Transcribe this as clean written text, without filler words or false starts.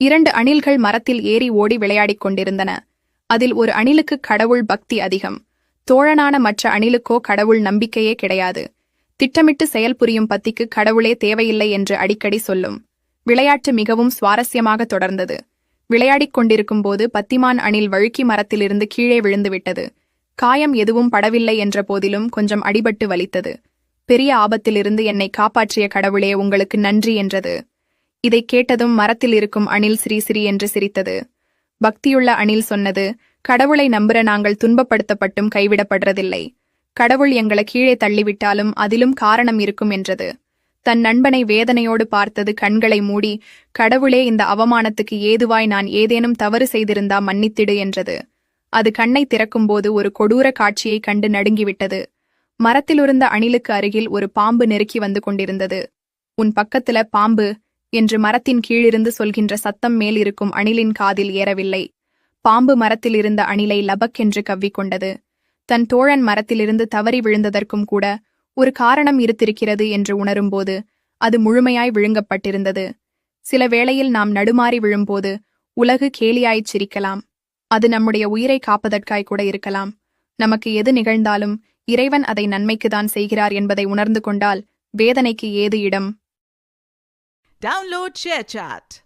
2 அணில்கள் மரத்தில் ஏறி ஓடி விளையாடிக் கொண்டிருந்தன. அதில் ஒரு அணிலுக்கு கடவுள் பக்தி அதிகம். தோழனான மற்ற அணிலுக்கோ கடவுள் நம்பிக்கையே கிடையாது. திட்டமிட்டு செயல்புரியும் பத்திக்கு கடவுளே தேவையில்லை என்று அடிக்கடி சொல்லும். விளையாட்டு மிகவும் சுவாரஸ்யமாக தொடர்ந்தது. விளையாடிக் கொண்டிருக்கும் போது பத்திமான் அணில் வழுக்கி மரத்திலிருந்து கீழே விழுந்துவிட்டது. காயம் எதுவும் படவில்லை என்ற போதிலும் கொஞ்சம் அடிபட்டு வலித்தது. பெரிய ஆபத்திலிருந்து என்னை காப்பாற்றிய கடவுளே உங்களுக்கு நன்றி என்றது. இதைக் கேட்டதும் மரத்தில் இருக்கும் அணில் சிரி என்று சிரித்தது. பக்தியுள்ள அணில் சொன்னது, கடவுளை நம்புற நாங்கள் துன்பப்படுத்தப்பட்டும் கைவிடப்படுறதில்லை. கடவுள் எங்களை கீழே தள்ளிவிட்டாலும் அதிலும் காரணம் இருக்கும் என்றது. தன் நண்பனை வேதனையோடு பார்த்தது கண்களை மூடி, கடவுளே இந்த அவமானத்துக்கு ஏதுவாய் நான் ஏதேனும் தவறு செய்திருந்தா மன்னித்திடு என்றது. அது கண்ணை திறக்கும்போது ஒரு கொடூர காட்சியைக் கண்டு நடுங்கிவிட்டது. மரத்திலிருந்த அணிலுக்கு அருகில் ஒரு பாம்பு நெருக்கி வந்து கொண்டிருந்தது. உன் பக்கத்துல பாம்பு என்று மரத்தின் கீழிருந்து சொல்கின்ற சத்தம் மேலிருக்கும் அணிலின் காதில் ஏறவில்லை. பாம்பு மரத்தில் இருந்த அணிலை லபக்கென்று கவ்விக்கொண்டது. தன் தோழன் மரத்திலிருந்து தவறி விழுந்ததற்கும் கூட ஒரு காரணம் இருந்திருக்கிறது என்று உணரும்போது அது முழுமையாய் விழுங்கப்பட்டிருந்தது. சில வேளையில் நாம் நடுமாறி விழும்போது உலகு கேலியாய்ச் சிரிக்கலாம். அது நம்முடைய உயிரை காப்பதற்காய் கூட இருக்கலாம். நமக்கு எது நிகழ்ந்தாலும் இறைவன் அதை நன்மைக்குதான் செய்கிறார் என்பதை உணர்ந்து கொண்டால் வேதனைக்கு ஏது இடம்? Download ShareChat.